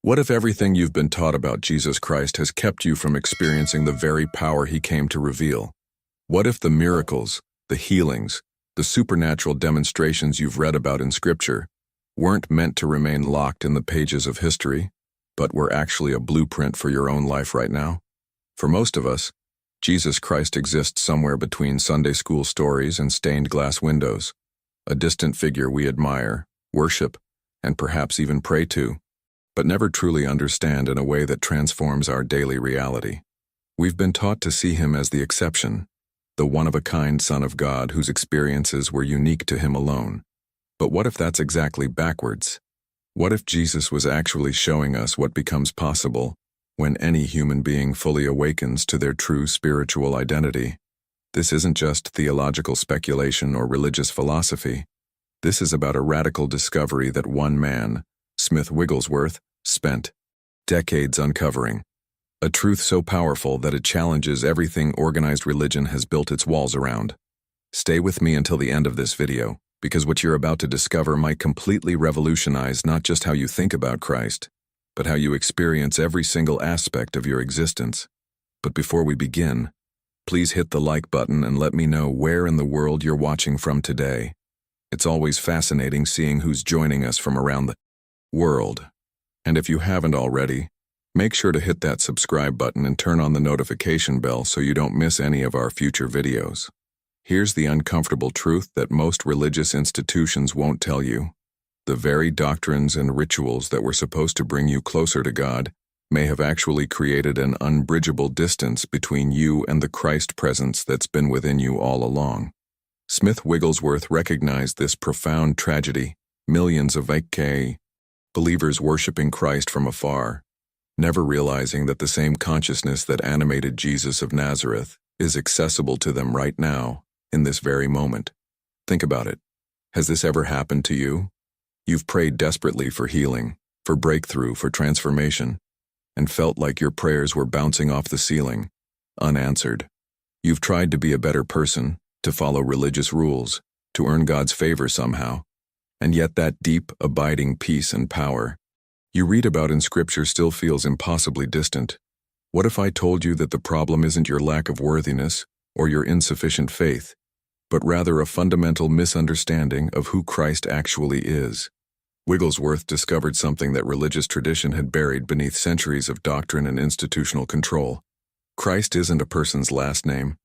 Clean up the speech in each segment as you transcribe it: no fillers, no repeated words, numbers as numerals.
What if everything you've been taught about Jesus Christ has kept you from experiencing the very power he came to reveal? What if the miracles, the healings, the supernatural demonstrations you've read about in Scripture weren't meant to remain locked in the pages of history, but were actually a blueprint for your own life right now? For most of us, Jesus Christ exists somewhere between Sunday school stories and stained glass windows, a distant figure we admire, worship, and perhaps even pray to, but never truly understand in a way that transforms our daily reality. We've been taught to see him as the exception, the one-of-a-kind Son of God whose experiences were unique to him alone. But what if that's exactly backwards? What if Jesus was actually showing us what becomes possible when any human being fully awakens to their true spiritual identity? This isn't just theological speculation or religious philosophy. This is about a radical discovery that one man, Smith Wigglesworth, spent decades uncovering. A truth so powerful that it challenges everything organized religion has built its walls around. Stay with me until the end of this video, because what you're about to discover might completely revolutionize not just how you think about Christ, but how you experience every single aspect of your existence. But before we begin, please hit the like button and let me know where in the world you're watching from today. It's always fascinating seeing who's joining us from around the world. And if you haven't already, make sure to hit that subscribe button and turn on the notification bell so you don't miss any of our future videos. Here's the uncomfortable truth that most religious institutions won't tell you. The very doctrines and rituals that were supposed to bring you closer to God may have actually created an unbridgeable distance between you and the Christ presence that's been within you all along. Smith Wigglesworth recognized this profound tragedy, millions of believers worshiping Christ from afar, never realizing that the same consciousness that animated Jesus of Nazareth is accessible to them right now, in this very moment. Think about it. Has this ever happened to you? You've prayed desperately for healing, for breakthrough, for transformation, and felt like your prayers were bouncing off the ceiling, unanswered. You've tried to be a better person, to follow religious rules, to earn God's favor somehow, and yet that deep, abiding peace and power you read about in Scripture still feels impossibly distant. What if I told you that the problem isn't your lack of worthiness or your insufficient faith, but rather a fundamental misunderstanding of who Christ actually is? Wigglesworth discovered something that religious tradition had buried beneath centuries of doctrine and institutional control. Christ isn't a person's last name.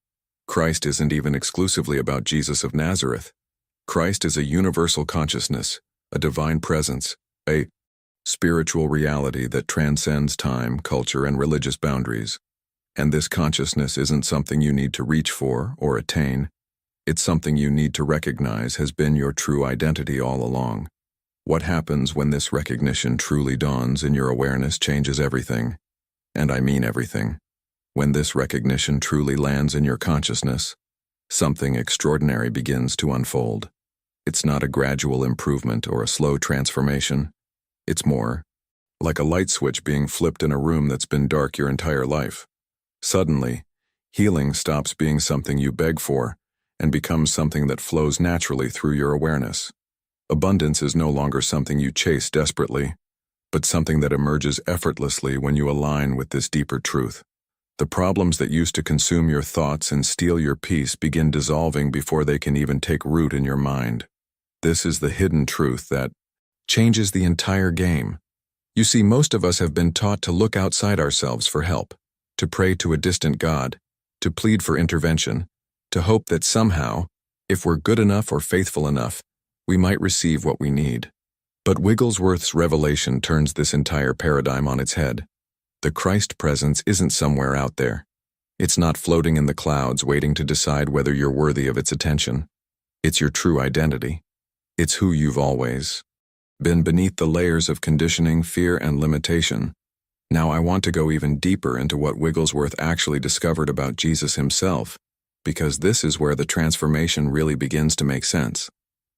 Christ isn't even exclusively about Jesus of Nazareth. Christ is a universal consciousness, a divine presence, a spiritual reality that transcends time, culture, and religious boundaries. And this consciousness isn't something you need to reach for or attain. It's something you need to recognize has been your true identity all along. What happens when this recognition truly dawns in your awareness changes everything. And I mean everything. When this recognition truly lands in your consciousness, something extraordinary begins to unfold. It's not a gradual improvement or a slow transformation. It's more like a light switch being flipped in a room that's been dark your entire life. Suddenly, healing stops being something you beg for and becomes something that flows naturally through your awareness. Abundance is no longer something you chase desperately, but something that emerges effortlessly when you align with this deeper truth. The problems that used to consume your thoughts and steal your peace begin dissolving before they can even take root in your mind. This is the hidden truth that changes the entire game. You see, most of us have been taught to look outside ourselves for help, to pray to a distant God, to plead for intervention, to hope that somehow, if we're good enough or faithful enough, we might receive what we need. But Wigglesworth's revelation turns this entire paradigm on its head. The Christ presence isn't somewhere out there. It's not floating in the clouds waiting to decide whether you're worthy of its attention. It's your true identity. It's who you've always been beneath the layers of conditioning, fear, and limitation. Now I want to go even deeper into what Wigglesworth actually discovered about Jesus himself, because this is where the transformation really begins to make sense.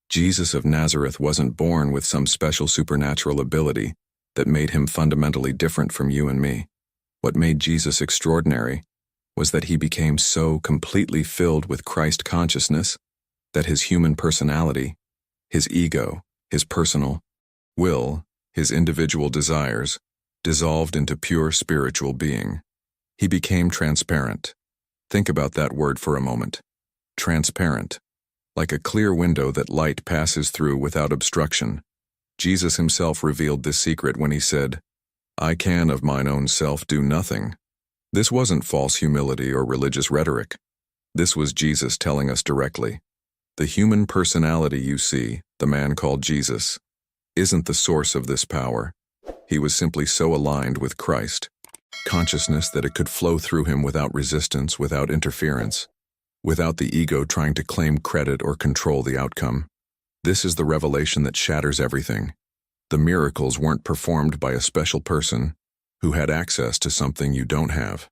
Jesus of Nazareth wasn't born with some special supernatural ability that made him fundamentally different from you and me. What made Jesus extraordinary was that he became so completely filled with Christ consciousness that his human personality, his ego, his personal will, his individual desires, dissolved into pure spiritual being. He became transparent. Think about that word for a moment. Transparent. Like a clear window that light passes through without obstruction. Jesus himself revealed this secret when he said, "I can of mine own self do nothing." This wasn't false humility or religious rhetoric. This was Jesus telling us directly. The human personality you see, the man called Jesus, isn't the source of this power. He was simply so aligned with Christ, consciousness that it could flow through him without resistance, without interference, without the ego trying to claim credit or control the outcome. This is the revelation that shatters everything. The miracles weren't performed by a special person who had access to something you don't have.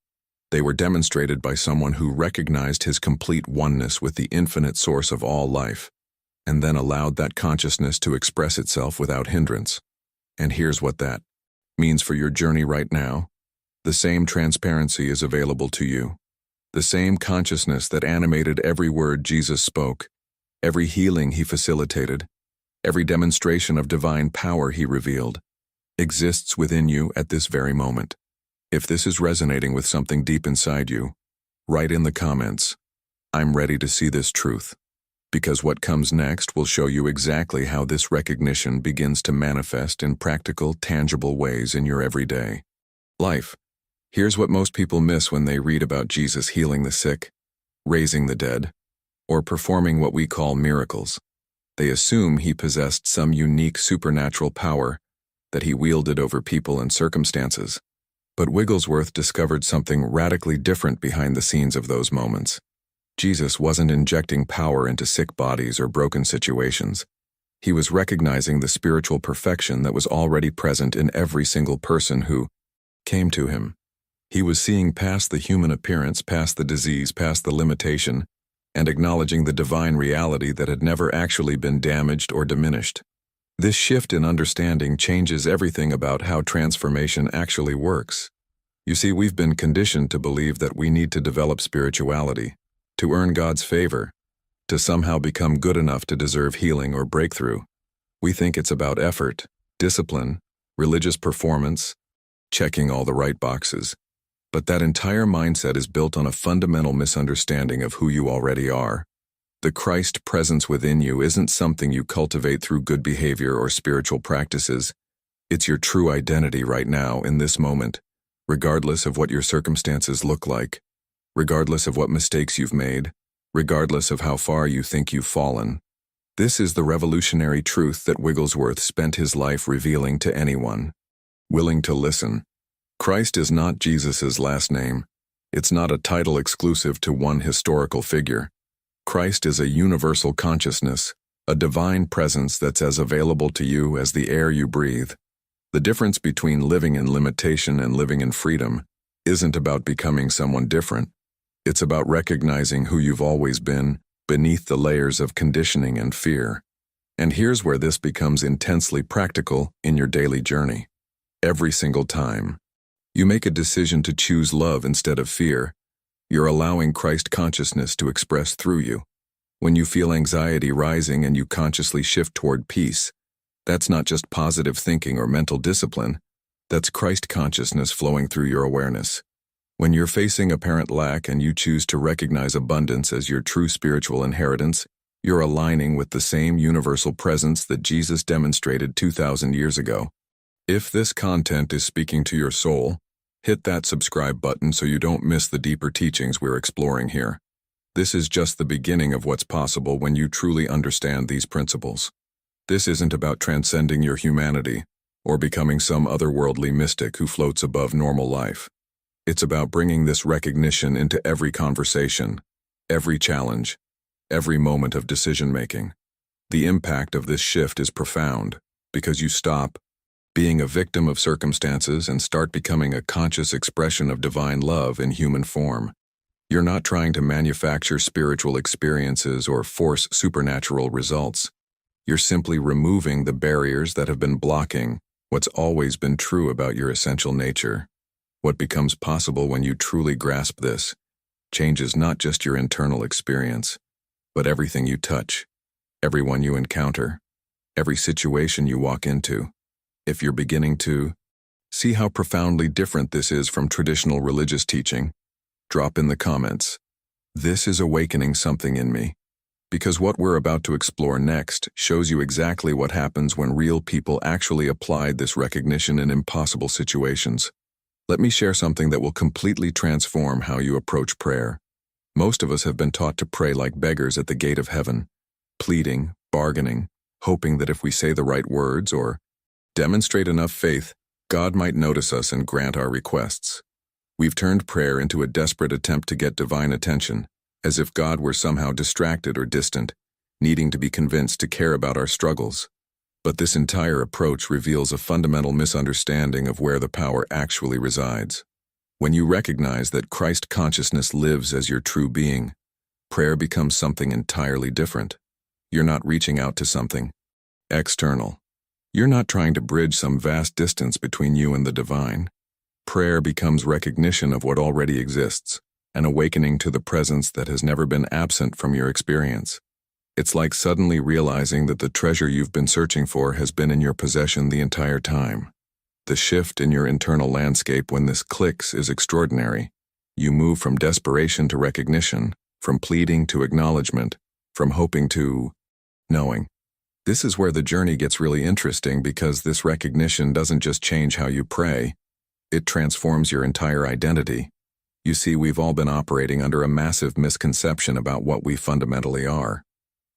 They were demonstrated by someone who recognized his complete oneness with the infinite source of all life, and then allowed that consciousness to express itself without hindrance. And here's what that means for your journey right now. The same transparency is available to you. The same consciousness that animated every word Jesus spoke, every healing he facilitated, every demonstration of divine power he revealed, exists within you at this very moment. If this is resonating with something deep inside you, write in the comments, "I'm ready to see this truth," because what comes next will show you exactly how this recognition begins to manifest in practical, tangible ways in your everyday life. Here's what most people miss when they read about Jesus healing the sick, raising the dead, or performing what we call miracles. They assume he possessed some unique supernatural power that he wielded over people and circumstances. But Wigglesworth discovered something radically different behind the scenes of those moments. Jesus wasn't injecting power into sick bodies or broken situations. He was recognizing the spiritual perfection that was already present in every single person who came to him. He was seeing past the human appearance, past the disease, past the limitation, and acknowledging the divine reality that had never actually been damaged or diminished. This shift in understanding changes everything about how transformation actually works. You see, we've been conditioned to believe that we need to develop spirituality, to earn God's favor, to somehow become good enough to deserve healing or breakthrough. We think it's about effort, discipline, religious performance, checking all the right boxes. But that entire mindset is built on a fundamental misunderstanding of who you already are. The Christ presence within you isn't something you cultivate through good behavior or spiritual practices. It's your true identity right now, in this moment, regardless of what your circumstances look like, regardless of what mistakes you've made, regardless of how far you think you've fallen. This is the revolutionary truth that Wigglesworth spent his life revealing to anyone willing to listen. Christ is not Jesus's last name. It's not a title exclusive to one historical figure. Christ is a universal consciousness, a divine presence that's as available to you as the air you breathe. The difference between living in limitation and living in freedom isn't about becoming someone different. It's about recognizing who you've always been beneath the layers of conditioning and fear. And here's where this becomes intensely practical in your daily journey. Every single time you make a decision to choose love instead of fear, you're allowing Christ consciousness to express through you. When you feel anxiety rising and you consciously shift toward peace, that's not just positive thinking or mental discipline, that's Christ consciousness flowing through your awareness. When you're facing apparent lack and you choose to recognize abundance as your true spiritual inheritance, you're aligning with the same universal presence that Jesus demonstrated 2,000 years ago. If this content is speaking to your soul, hit that subscribe button so you don't miss the deeper teachings we're exploring here. This is just the beginning of what's possible when you truly understand these principles. This isn't about transcending your humanity or becoming some otherworldly mystic who floats above normal life. It's about bringing this recognition into every conversation, every challenge, every moment of decision-making. The impact of this shift is profound because you stop being a victim of circumstances and start becoming a conscious expression of divine love in human form. You're not trying to manufacture spiritual experiences or force supernatural results. You're simply removing the barriers that have been blocking what's always been true about your essential nature. What becomes possible when you truly grasp this changes not just your internal experience, but everything you touch, everyone you encounter, every situation you walk into. If you're beginning to See how profoundly different this is from traditional religious teaching? Drop in the comments. This is awakening something in me. Because what we're about to explore next shows you exactly what happens when real people actually applied this recognition in impossible situations. Let me share something that will completely transform how you approach prayer. Most of us have been taught to pray like beggars at the gate of heaven, pleading, bargaining, hoping that if we say the right words or demonstrate enough faith, God might notice us and grant our requests. We've turned prayer into a desperate attempt to get divine attention, as if God were somehow distracted or distant, needing to be convinced to care about our struggles. But this entire approach reveals a fundamental misunderstanding of where the power actually resides. When you recognize that Christ consciousness lives as your true being, prayer becomes something entirely different. You're not reaching out to something external. You're not trying to bridge some vast distance between you and the divine. Prayer becomes recognition of what already exists, an awakening to the presence that has never been absent from your experience. It's like suddenly realizing that the treasure you've been searching for has been in your possession the entire time. The shift in your internal landscape when this clicks is extraordinary. You move from desperation to recognition, from pleading to acknowledgement, from hoping to knowing. This is where the journey gets really interesting because this recognition doesn't just change how you pray, it transforms your entire identity. You see, we've all been operating under a massive misconception about what we fundamentally are.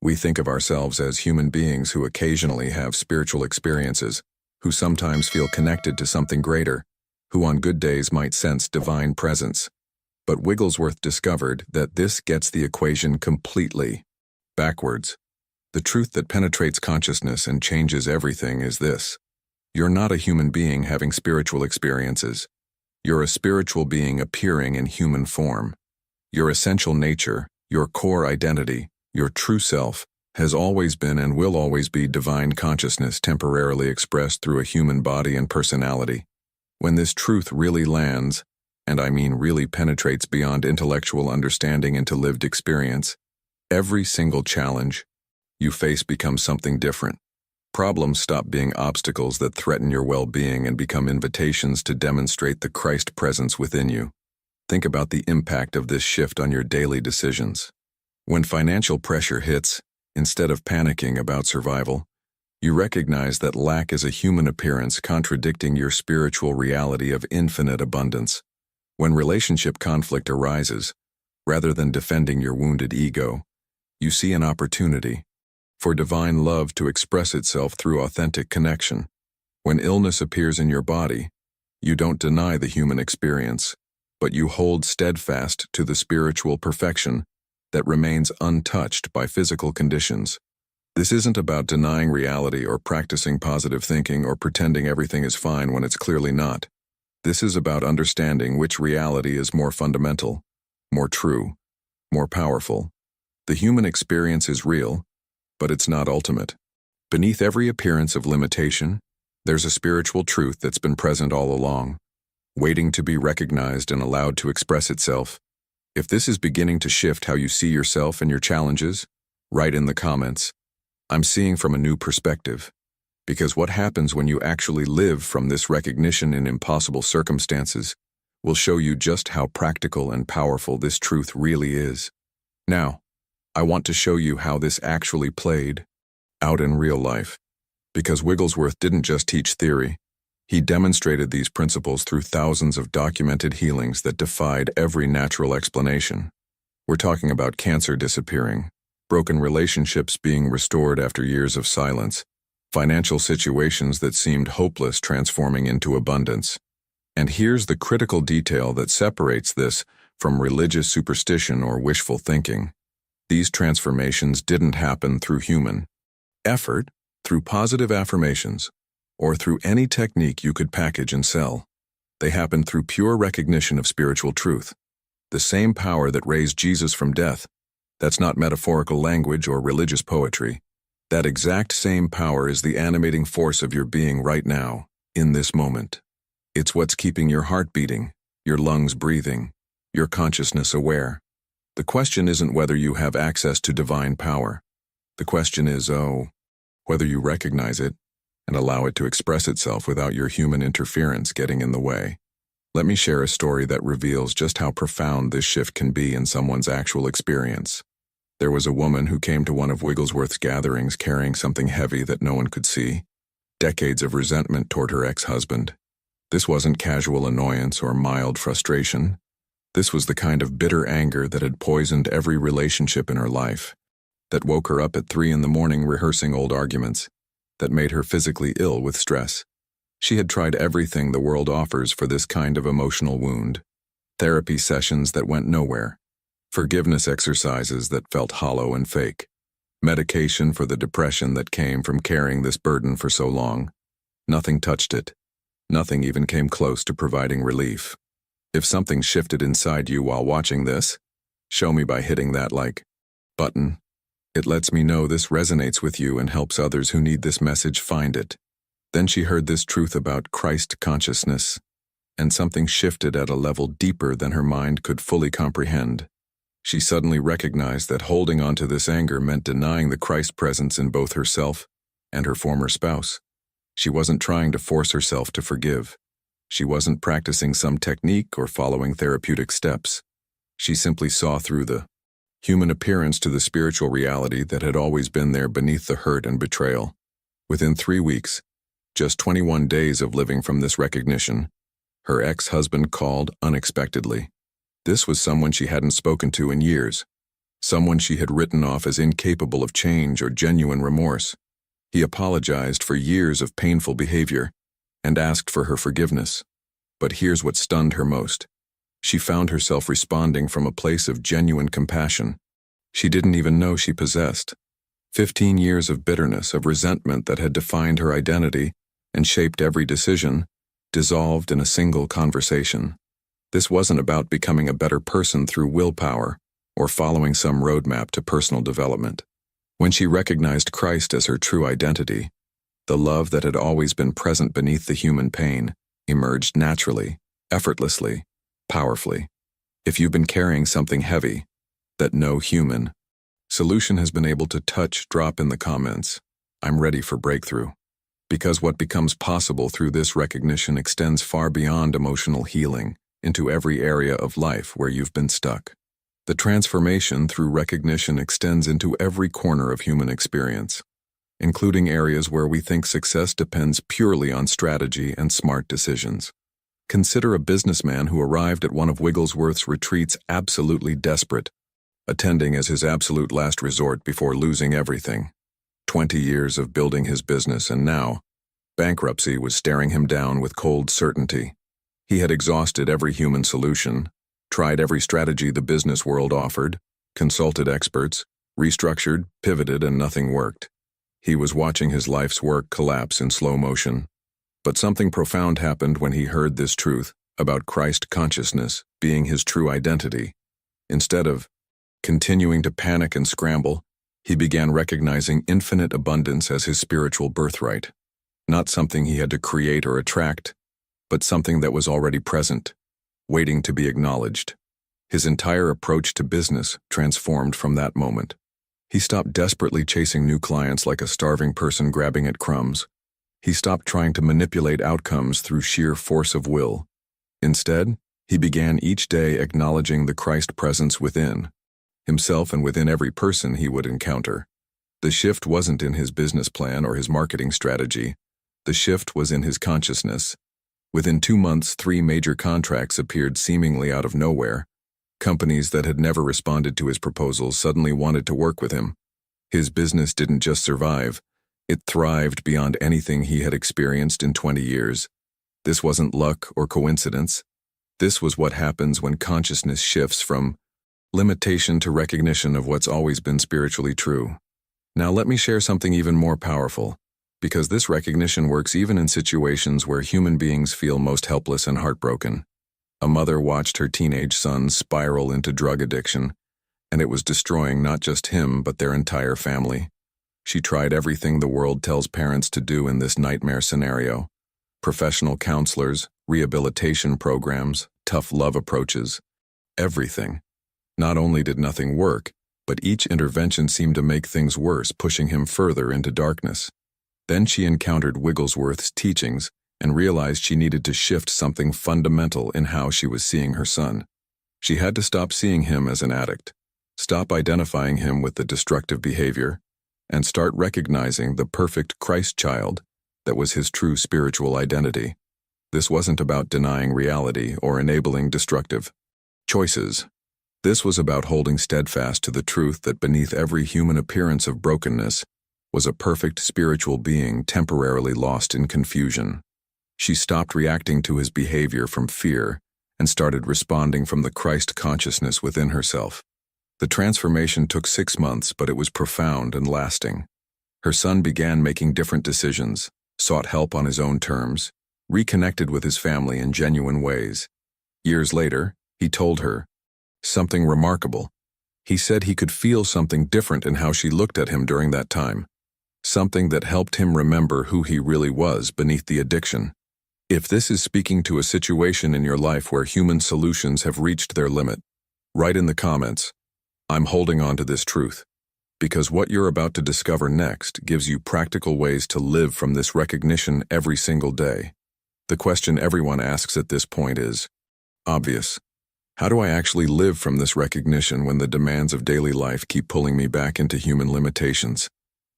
We think of ourselves as human beings who occasionally have spiritual experiences, who sometimes feel connected to something greater, who on good days might sense divine presence. But Wigglesworth discovered that this gets the equation completely backwards. The truth that penetrates consciousness and changes everything is this. You're not a human being having spiritual experiences. You're a spiritual being appearing in human form. Your essential nature, your core identity, your true self, has always been and will always be divine consciousness temporarily expressed through a human body and personality. When this truth really lands, and I mean really penetrates beyond intellectual understanding into lived experience, every single challenge you face becomes something different. Problems stop being obstacles that threaten your well-being and become invitations to demonstrate the Christ presence within you. Think about the impact of this shift on your daily decisions. When financial pressure hits, instead of panicking about survival, you recognize that lack is a human appearance contradicting your spiritual reality of infinite abundance. When relationship conflict arises, rather than defending your wounded ego, you see an opportunity for divine love to express itself through authentic connection. When illness appears in your body, you don't deny the human experience, but you hold steadfast to the spiritual perfection that remains untouched by physical conditions. This isn't about denying reality or practicing positive thinking or pretending everything is fine when it's clearly not. This is about understanding which reality is more fundamental, more true, more powerful. The human experience is real, but it's not ultimate. Beneath every appearance of limitation, there's a spiritual truth that's been present all along, waiting to be recognized and allowed to express itself. If this is beginning to shift how you see yourself and your challenges, write in the comments, "I'm seeing from a new perspective." Because what happens when you actually live from this recognition in impossible circumstances will show you just how practical and powerful this truth really is. Now, I want to show you how this actually played out in real life. Because Wigglesworth didn't just teach theory, he demonstrated these principles through thousands of documented healings that defied every natural explanation. We're talking about cancer disappearing, broken relationships being restored after years of silence, financial situations that seemed hopeless transforming into abundance. And here's the critical detail that separates this from religious superstition or wishful thinking. These transformations didn't happen through human effort, through positive affirmations, or through any technique you could package and sell. They happened through pure recognition of spiritual truth. The same power that raised Jesus from death. That's not metaphorical language or religious poetry. That exact same power is the animating force of your being right now, in this moment. It's what's keeping your heart beating, your lungs breathing, your consciousness aware. The question isn't whether you have access to divine power. The question is, whether you recognize it and allow it to express itself without your human interference getting in the way. Let me share a story that reveals just how profound this shift can be in someone's actual experience. There was a woman who came to one of Wigglesworth's gatherings carrying something heavy that no one could see. Decades of resentment toward her ex-husband. This wasn't casual annoyance or mild frustration. This was the kind of bitter anger that had poisoned every relationship in her life, that woke her up at 3 a.m. rehearsing old arguments, that made her physically ill with stress. She had tried everything the world offers for this kind of emotional wound. Therapy sessions that went nowhere. Forgiveness exercises that felt hollow and fake. Medication for the depression that came from carrying this burden for so long. Nothing touched it. Nothing even came close to providing relief. If something shifted inside you while watching this, show me by hitting that like button. It lets me know this resonates with you and helps others who need this message find it. Then she heard this truth about Christ consciousness, and something shifted at a level deeper than her mind could fully comprehend. She suddenly recognized that holding on to this anger meant denying the Christ presence in both herself and her former spouse. She wasn't trying to force herself to forgive. She wasn't practicing some technique or following therapeutic steps. She simply saw through the human appearance to the spiritual reality that had always been there beneath the hurt and betrayal. Within 3 weeks, just 21 days of living from this recognition, her ex-husband called unexpectedly. This was someone she hadn't spoken to in years, someone she had written off as incapable of change or genuine remorse. He apologized for years of painful behavior and asked for her forgiveness. But here's what stunned her most. She found herself responding from a place of genuine compassion she didn't even know she possessed. 15 years of bitterness, of resentment that had defined her identity and shaped every decision, dissolved in a single conversation. This wasn't about becoming a better person through willpower or following some roadmap to personal development. When she recognized Christ as her true identity, the love that had always been present beneath the human pain emerged naturally, effortlessly, powerfully. If you've been carrying something heavy that no human solution has been able to touch, drop in the comments. I'm ready for breakthrough. Because what becomes possible through this recognition extends far beyond emotional healing into every area of life where you've been stuck. The transformation through recognition extends into every corner of human experience, including areas where we think success depends purely on strategy and smart decisions. Consider a businessman who arrived at one of Wigglesworth's retreats absolutely desperate, attending as his absolute last resort before losing everything. 20 years of building his business, and now, bankruptcy was staring him down with cold certainty. He had exhausted every human solution, tried every strategy the business world offered, consulted experts, restructured, pivoted, and nothing worked. He was watching his life's work collapse in slow motion. But something profound happened when he heard this truth about Christ consciousness being his true identity. Instead of continuing to panic and scramble, he began recognizing infinite abundance as his spiritual birthright. Not something he had to create or attract, but something that was already present, waiting to be acknowledged. His entire approach to business transformed from that moment. He stopped desperately chasing new clients like a starving person grabbing at crumbs. He stopped trying to manipulate outcomes through sheer force of will. Instead, he began each day acknowledging the Christ presence within himself and within every person he would encounter. The shift wasn't in his business plan or his marketing strategy. The shift was in his consciousness. Within 2 months, 3 major contracts appeared seemingly out of nowhere. Companies that had never responded to his proposals suddenly wanted to work with him. His business didn't just survive, it thrived beyond anything he had experienced in 20 years. This wasn't luck or coincidence. This was what happens when consciousness shifts from limitation to recognition of what's always been spiritually true. Now let me share something even more powerful, because this recognition works even in situations where human beings feel most helpless and heartbroken. A mother watched her teenage son spiral into drug addiction, and it was destroying not just him but their entire family. She tried everything the world tells parents to do in this nightmare scenario. Professional counselors, rehabilitation programs, tough love approaches, everything. Not only did nothing work, but each intervention seemed to make things worse, pushing him further into darkness. Then she encountered Wigglesworth's teachings and realized she needed to shift something fundamental in how she was seeing her son. She had to stop seeing him as an addict, stop identifying him with the destructive behavior, and start recognizing the perfect Christ child that was his true spiritual identity. This wasn't about denying reality or enabling destructive choices. This was about holding steadfast to the truth that beneath every human appearance of brokenness was a perfect spiritual being temporarily lost in confusion. She stopped reacting to his behavior from fear and started responding from the Christ consciousness within herself. The transformation took 6 months, but it was profound and lasting. Her son began making different decisions, sought help on his own terms, reconnected with his family in genuine ways. Years later, he told her something remarkable. He said he could feel something different in how she looked at him during that time, something that helped him remember who he really was beneath the addiction. If this is speaking to a situation in your life where human solutions have reached their limit, write in the comments, "I'm holding on to this truth," because what you're about to discover next gives you practical ways to live from this recognition every single day. The question everyone asks at this point is obvious. How do I actually live from this recognition when the demands of daily life keep pulling me back into human limitations?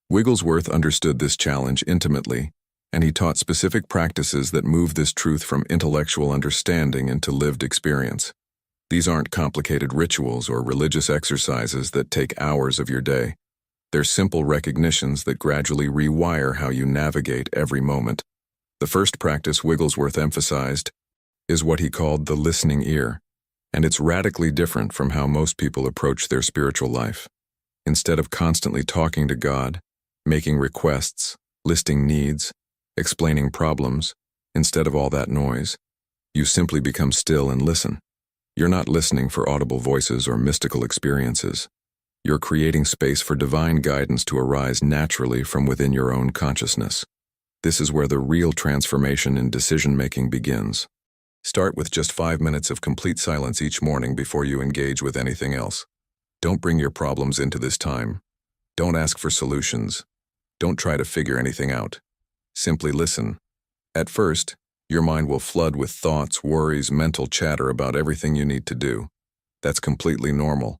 Wigglesworth understood this challenge intimately, and he taught specific practices that move this truth from intellectual understanding into lived experience. These aren't complicated rituals or religious exercises that take hours of your day. They're simple recognitions that gradually rewire how you navigate every moment. The first practice Wigglesworth emphasized is what he called the listening ear, and it's radically different from how most people approach their spiritual life. Instead of constantly talking to God, making requests, listing needs, explaining problems, instead of all that noise, you simply become still and listen. You're not listening for audible voices or mystical experiences. You're creating space for divine guidance to arise naturally from within your own consciousness. This is where the real transformation in decision-making begins. Start with just 5 minutes of complete silence each morning before you engage with anything else. Don't bring your problems into this time. Don't ask for solutions. Don't try to figure anything out. Simply listen. At first, your mind will flood with thoughts, worries, mental chatter about everything you need to do. That's completely normal.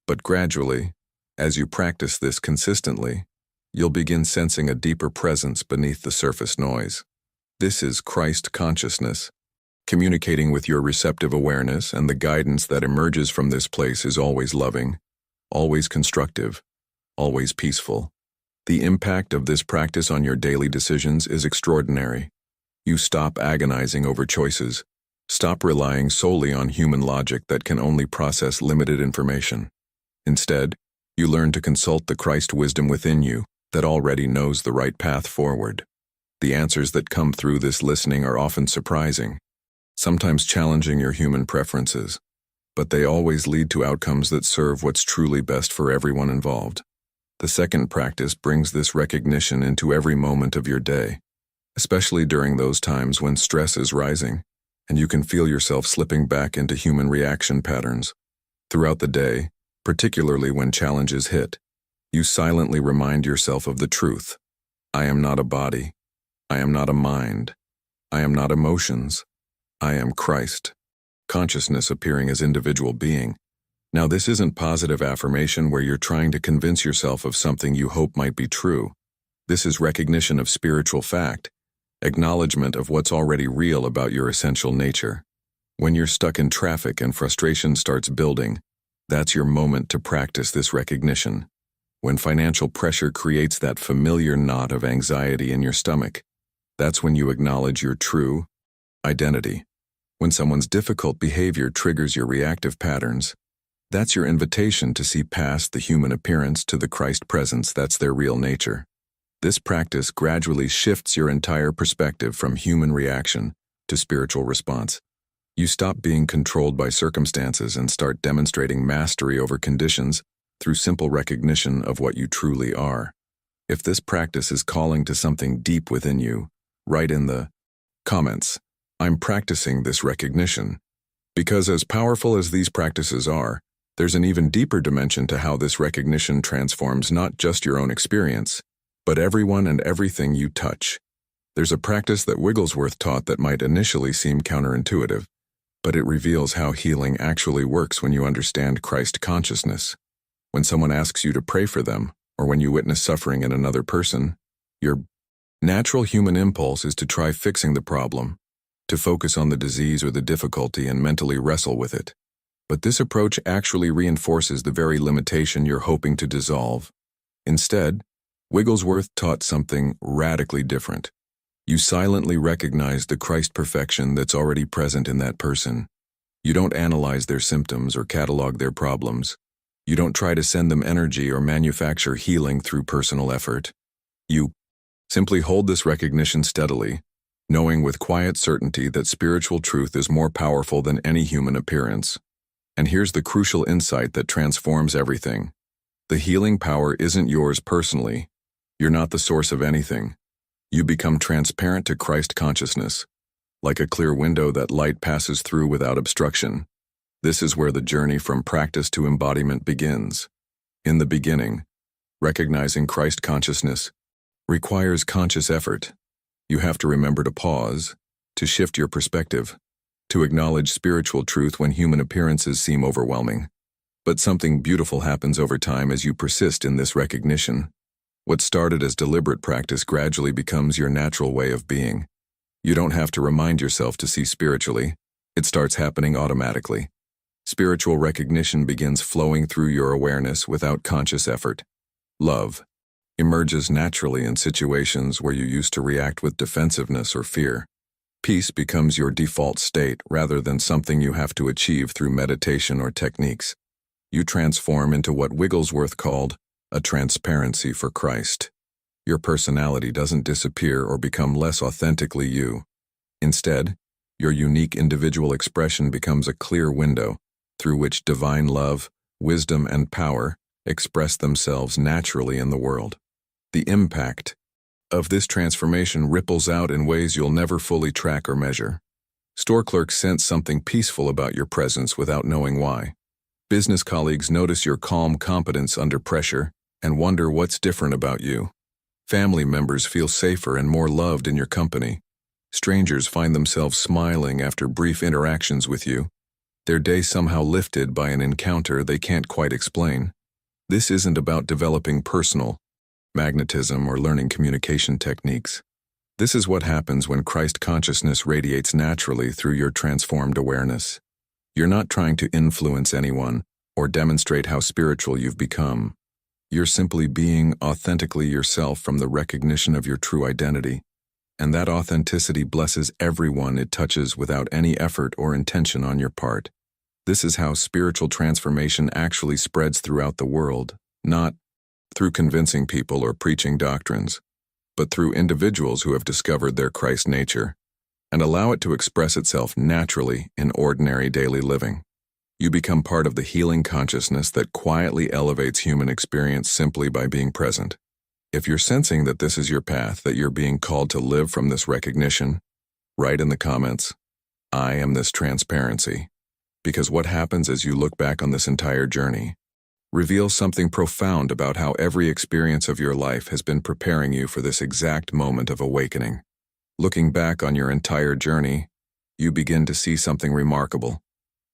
But gradually, as you practice this consistently, you'll begin sensing a deeper presence beneath the surface noise. This is Christ consciousness. Communicating with your receptive awareness, and the guidance that emerges from this place is always loving, always constructive, always peaceful. The impact of this practice on your daily decisions is extraordinary. You stop agonizing over choices, stop relying solely on human logic that can only process limited information. Instead, you learn to consult the Christ wisdom within you that already knows the right path forward. The answers that come through this listening are often surprising, sometimes challenging your human preferences, but they always lead to outcomes that serve what's truly best for everyone involved. The second practice brings this recognition into every moment of your day, especially during those times when stress is rising and you can feel yourself slipping back into human reaction patterns. Throughout the day, particularly when challenges hit, you silently remind yourself of the truth. I am not a body. I am not a mind. I am not emotions. I am Christ. Consciousness appearing as individual being. Now, this isn't positive affirmation where you're trying to convince yourself of something you hope might be true. This is recognition of spiritual fact, acknowledgement of what's already real about your essential nature. When you're stuck in traffic and frustration starts building, that's your moment to practice this recognition. When financial pressure creates that familiar knot of anxiety in your stomach, that's when you acknowledge your true identity. When someone's difficult behavior triggers your reactive patterns, that's your invitation to see past the human appearance to the Christ presence that's their real nature. This practice gradually shifts your entire perspective from human reaction to spiritual response. You stop being controlled by circumstances and start demonstrating mastery over conditions through simple recognition of what you truly are. If this practice is calling to something deep within you, write in the comments, "I'm practicing this recognition." Because as powerful as these practices are, there's an even deeper dimension to how this recognition transforms not just your own experience, but everyone and everything you touch. There's a practice that Wigglesworth taught that might initially seem counterintuitive, but it reveals how healing actually works when you understand Christ consciousness. When someone asks you to pray for them, or when you witness suffering in another person, your natural human impulse is to try fixing the problem, to focus on the disease or the difficulty and mentally wrestle with it. But this approach actually reinforces the very limitation you're hoping to dissolve. Instead, Wigglesworth taught something radically different. You silently recognize the Christ perfection that's already present in that person. You don't analyze their symptoms or catalog their problems. You don't try to send them energy or manufacture healing through personal effort. You simply hold this recognition steadily, knowing with quiet certainty that spiritual truth is more powerful than any human appearance. And here's the crucial insight that transforms everything. The healing power isn't yours personally. You're not the source of anything. You become transparent to Christ consciousness, like a clear window that light passes through without obstruction. This is where the journey from practice to embodiment begins. In the beginning, recognizing Christ consciousness requires conscious effort. You have to remember to pause, to shift your perspective, to acknowledge spiritual truth when human appearances seem overwhelming. But something beautiful happens over time as you persist in this recognition. What started as deliberate practice gradually becomes your natural way of being. You don't have to remind yourself to see spiritually. It starts happening automatically. Spiritual recognition begins flowing through your awareness without conscious effort. Love emerges naturally in situations where you used to react with defensiveness or fear. Peace becomes your default state rather than something you have to achieve through meditation or techniques. You transform into what Wigglesworth called a transparency for Christ. Your personality doesn't disappear or become less authentically you. Instead, your unique individual expression becomes a clear window through which divine love, wisdom, and power express themselves naturally in the world. The impact of this transformation ripples out in ways you'll never fully track or measure. Store clerks sense something peaceful about your presence without knowing why. Business colleagues notice your calm competence under pressure and wonder what's different about you. Family members feel safer and more loved in your company. Strangers find themselves smiling after brief interactions with you, their day somehow lifted by an encounter they can't quite explain. This isn't about developing personal magnetism or learning communication techniques. This is what happens when Christ consciousness radiates naturally through your transformed awareness. You're not trying to influence anyone or demonstrate how spiritual you've become. You're simply being authentically yourself from the recognition of your true identity, and that authenticity blesses everyone it touches without any effort or intention on your part. This is how spiritual transformation actually spreads throughout the world, not through convincing people or preaching doctrines, but through individuals who have discovered their Christ nature and allow it to express itself naturally in ordinary daily living. You become part of the healing consciousness that quietly elevates human experience simply by being present. If you're sensing that this is your path, that you're being called to live from this recognition, write in the comments, "I am this transparency," because what happens as you look back on this entire journey reveals something profound about how every experience of your life has been preparing you for this exact moment of awakening. Looking back on your entire journey, you begin to see something remarkable.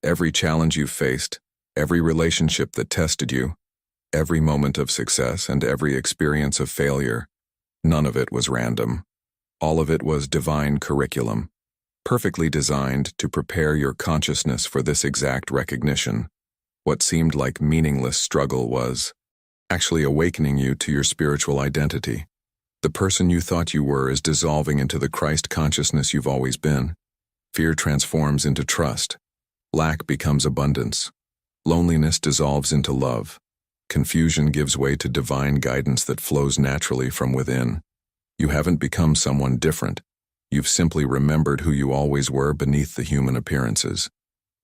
Every challenge you've faced, every relationship that tested you, every moment of success and every experience of failure, none of it was random. All of it was divine curriculum, perfectly designed to prepare your consciousness for this exact recognition. What seemed like meaningless struggle was actually awakening you to your spiritual identity. The person you thought you were is dissolving into the Christ consciousness you've always been. Fear transforms into trust. Lack becomes abundance. Loneliness dissolves into love. Confusion gives way to divine guidance that flows naturally from within. You haven't become someone different. You've simply remembered who you always were beneath the human appearances.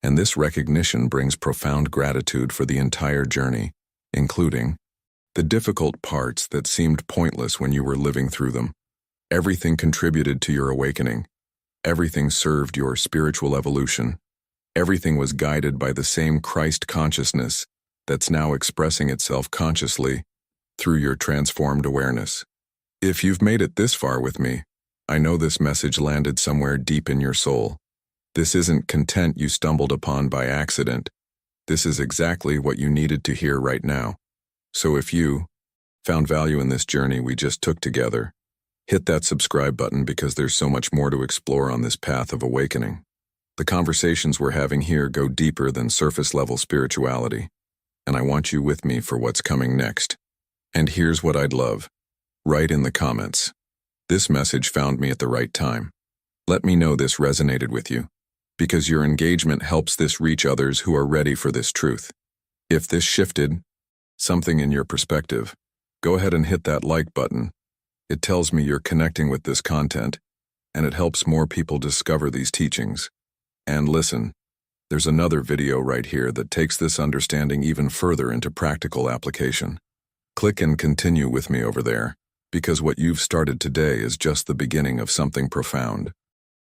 And this recognition brings profound gratitude for the entire journey, including the difficult parts that seemed pointless when you were living through them. Everything contributed to your awakening. Everything served your spiritual evolution. Everything was guided by the same Christ consciousness that's now expressing itself consciously through your transformed awareness. If you've made it this far with me, I know this message landed somewhere deep in your soul. This isn't content you stumbled upon by accident. This is exactly what you needed to hear right now. So if you found value in this journey we just took together, hit that subscribe button because there's so much more to explore on this path of awakening. The conversations we're having here go deeper than surface-level spirituality, and I want you with me for what's coming next. And here's what I'd love. Write in the comments. This message found me at the right time. Let me know this resonated with you, because your engagement helps this reach others who are ready for this truth. If this shifted something in your perspective, go ahead and hit that like button. It tells me you're connecting with this content, and it helps more people discover these teachings. And listen, there's another video right here that takes this understanding even further into practical application. Click and continue with me over there, because what you've started today is just the beginning of something profound.